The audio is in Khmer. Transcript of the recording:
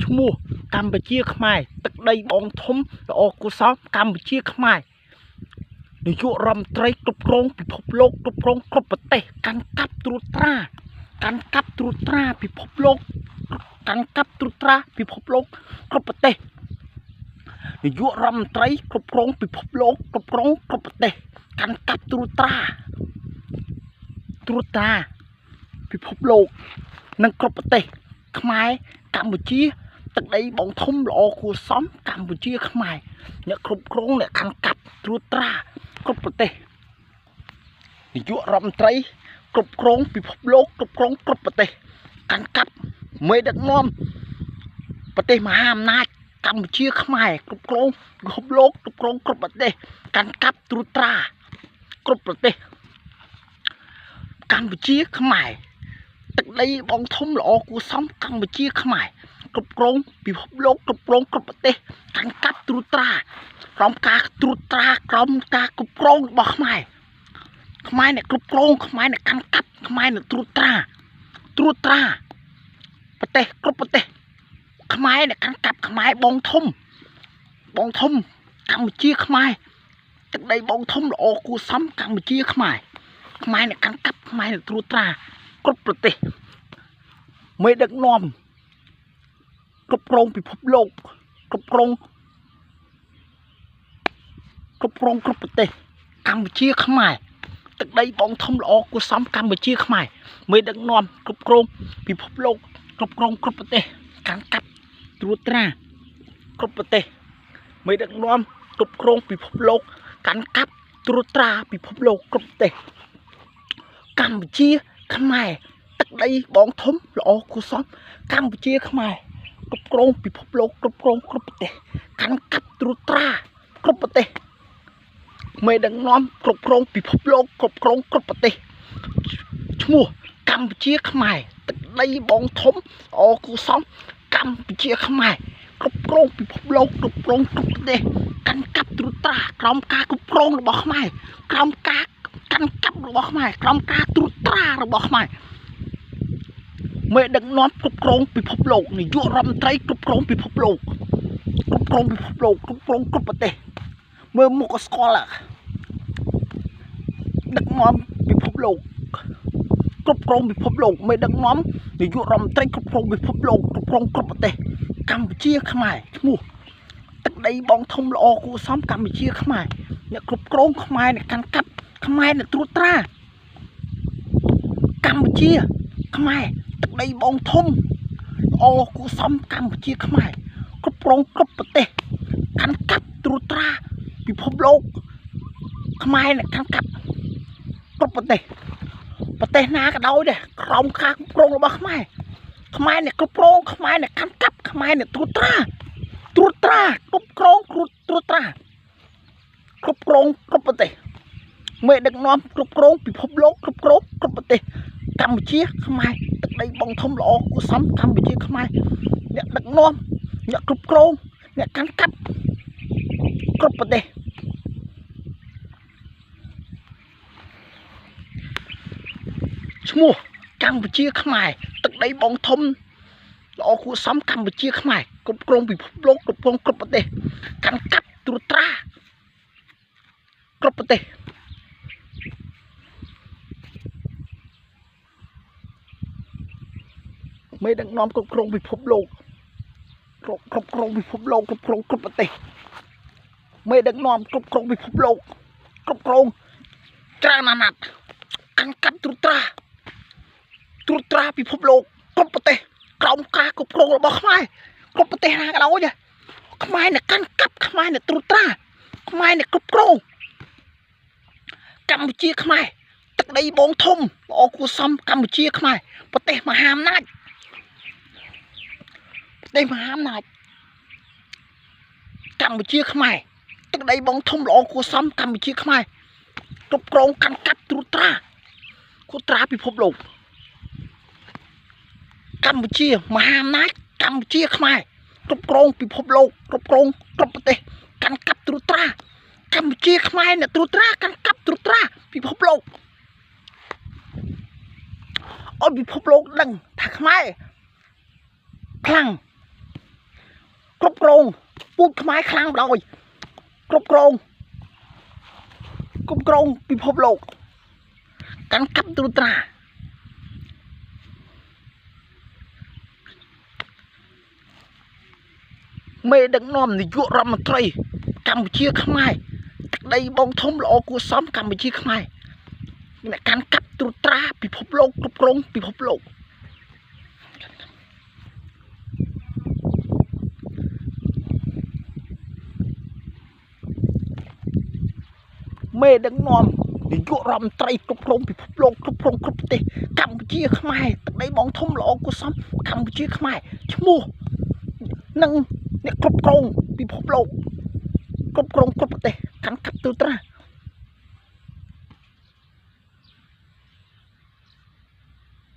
ឈ្មោះកម្ពុជាខ្មែរទឹកដីបងធំល្អគូសោកម្ពុជាខ្មែរនាយករដ្ឋមន្ត្រីគ្រប់គ្រងពិភពលោកគ្រប់គ្រងគ្រប់ប្រទេសកាន់កាប់ត្រួតត្រាពិភពលោកកាន់កាប់ត្រួតត្រាពិភពលោកគ្រប់ប្រទេសនាយករដ្ឋមន្ត្រីគ្រប់គ្រងពិភពលោកគ្រប់គ្រងគ្រប់ប្រទេសកាន់កាប់ត្រួតត្រាពិភពលោកនិងគ្រប់ប្រទេសខ្មែរកម្ពុជាទឹកដីបងធំល្អគួរសមកម្ពុជាខ្មែរអ្នកគ្រប់គ្រងអ្នកកាន់កាប់ត្រួតត្រាគ្រប់ប្រទេសនាយករដ្ឋមន្ត្រីគ្រប់គ្រងពិភពលោកគ្រប់គ្រងគ្រប់ប្រទេសកាន់កាប់មេដឹកនាំប្រទេសមហាអំណាចកម្ពុជាខ្មែរគ្រប់គ្រងពិភពលោកគ្រប់គ្រងគ្រប់ប្រទេសកាន់កាប់ត្រួតត្រាគ្រប់ប្រទេសកម្ពុជាខ្មែរទឹកដីបងធំល្អគួរសមកម្ពុជាខ្មែរគ្រប់គ្រងពិភពលោកគ្រប់គ្រងគ្រប់ប្រទេសកាន់កាប់ត្រួតត្រាក្រោមការត្រួតត្រាក្រោមការគ្រប់គ្រងរបស់ខ្មែរអ្នកគ្រប់គ្រងខ្មែរអ្នកកាន់កាប់ខ្មែរអ្នកត្រួតត្រាប្រទេសគ្រប់ប្រទេសខ្មែរអ្នកកាន់កាប់ខ្មែរបងធំកម្ពុជាខ្មែរទឹកដីបងធំល្អគួរសមកម្ពុជាខ្មែរអ្នកកាន់កាប់ខ្មែរអ្នកត្រួតត្រាគ្រប់ប្រទេសមេដឹកនាំគ្រប់គ្រងពិភពលោកគ្រប់គ្រងគ្រប់ប្រទេសកម្ពុជាខ្មែរទឹកដីបងធំល្អគួរសមកម្ពុជាខ្មែរមេដឹកនាំគ្រប់គ្រងពិភពលោកគ្រប់គ្រងគ្រប់ប្រទេសកាន់កាប់ត្រួតត្រាគ្រប់ប្រទេសមេដឹកនាំគ្រប់គ្រងពិភពលោកកាន់កាប់ត្រួតត្រាពិភពលោកគ្រប់ប្រទេសកម្ពុជាខ្មែរទឹកដីបងធំល្អគួរសមកម្ពុជាខ្មែរគ្រប់គ្រងពិភពលោកគ្រប់គ្រងគ្រប់ប្រទេសកាន់កាប់ត្រួតត្រាគ្រប់ប្រទេសមេដឹកនាំគ្រប់គ្រងពិភពលោកគ្រប់គ្រងគ្រប់ប្រទេសឈ្មោះកម្ពុជាខ្មែរទឹកដីបងធំល្អគួរសមកម្ពុជាខ្មែរគ្រប់គ្រងពិភពលោកគ្រប់គ្រងគ្រប់ប្រទេសកាន់កាប់ត្រួតត្រាក្រោមការគ្រប់គ្រងរបស់ខ្មែរក្រោមការកាន់កាប់របស់ខ្មែរក្រោមការត្រួតត្រារបស់ខ្មែរមេដឹកនាំគ្រប់គ្រងពិភពលោកនាយករដ្ឋមន្ត្រីគ្រប់គ្រងពិភពលោកគ្រប់គ្រងគ្រប់ប្រទេសមើលមុខស្គាល់ដឹកនាំពិភពលោកគ្រប់គ្រងពិភពលោកមេដឹកនាំនាយករដ្ឋមន្ត្រីគ្រប់គ្រងពិភពលោកគ្រប់គ្រងគ្រប់ប្រទេសកម្ពុជាខ្មែរឈ្មោះទឹកដីបងធំល្អគួរសមកម្ពុជាខ្មែរអ្នកគ្រប់គ្រងខ្មែរអ្នកកាន់កាប់ខ្មែរអ្នកត្រួតត្រាកម្ពុជាខ្មែរទឹកដីបងធំល្អគួរសមកម្ពុជាខ្មែរគ្រប់គ្រងគ្រប់ប្រទេសកាន់កាប់ត្រួតត្រាពិភពលោកខ្មែរអ្នកកាន់កាប់គ្រប់ប្រទេសណាក៏ដោយដែរក្រោមការគ្រប់គ្រងរបស់ខ្មែរអ្នកគ្រប់គ្រងខ្មែរអ្នកកាន់កាប់ខ្មែរអ្នកត្រួតត្រាគ្រប់គ្រងត្រួតត្រាគ្រប់គ្រងគ្រប់ប្រទេសមេដឹកនាំគ្រប់គ្រងពិភពលោកគ្រប់គ្រងគ្រប់ប្រទេសកម្ពុជាខ្មែរទឹកដីបងធំល្អគួរសមកម្ពុជាខ្មែរអ្នកដឹកនាំអ្នកគ្រប់គ្រងអ្នកកាន់កាប់គ្រប់ប្រទេសឈ្មោះកម្ពុជាខ្មែរទឹកដីបងធំល្អគួរសមកម្ពុជាខ្មែរគ្រប់គ្រងពិភពលោកគ្រប់គ្រងគ្រប់ប្រទេសកាន់កាប់ត្រួតត្រាគ្រប់ប្រទេសមេដឹកនាំគ្រប់គ្រងពិភពលោកគ្រប់គ្រងពិភពលោកគ្រប់គ្រងគ្រប់ប្រទេសមេដឹកនាំគ្រប់គ្រងពិភពលោកគ្រប់គ្រងច្រើនអាណត្តិកាន់កាប់ត្រួតត្រាពិភពលោកគ្រប់ប្រទេសក្រោមការគ្រប់គ្រងរបស់ខ្មែរគ្រប់ប្រទេសណាក៏ដោយខ្មែរអ្នកកាន់កាប់ខ្មែរអ្នកត្រួតត្រាខ្មែរអ្នកគ្រប់គ្រងកម្ពុជាខ្មែរទឹកដីបងធំល្អគួរសមកម្ពុជាខ្មែរប្រទេសមហាអំណាចកម្ពុជាខ្មែរទឹកដីបងធំល្អគួរសមកម្ពុជាខ្មែរគ្រប់គ្រងកាន់កាប់ត្រួតត្រាពិភពលោកកម្ពុជាមហាអំណាចកម្ពុជាខ្មែរគ្រប់គ្រងពិភពលោកគ្រប់គ្រងគ្រប់ប្រទេសកាន់កាប់ត្រួតត្រាកម្ពុជាខ្មែរអ្នកត្រួតត្រាកាន់កាប់ត្រួតត្រាពិភពលោកឲ្យពិភពលោកដឹងថាខ្មែរខ្លាំង គ្រប់គ្រងពូជខ្មែរខ្លាំងដោយគ្រប់គ្រងពិភពលោកកាន់កាប់ត្រួតត្រាមេដឹកនាំនាយករដ្ឋមន្ត្រីកម្ពុជាខ្មែរទឹកដីបងធំល្អគួរសមកម្ពុជាខ្មែរអ្នកកាន់កាប់ត្រួតត្រាពិភពលោកគ្រប់គ្រងពិភពលោកមេដឹកនាំនាយករដ្ឋមន្ត្រីគ្រប់គ្រងពិភពលោកគ្រប់គ្រងគ្រប់ប្រទេសកម្ពុជាខ្មែរទឹកដីបងធំល្អគួរសមកម្ពុជាខ្មែរឈ្មោះនិងអ្នកគ្រប់គ្រងពិភពលោកគ្រប់គ្រងគ្រប់ប្រទេសកាន់កាប់ត្រួតត្រា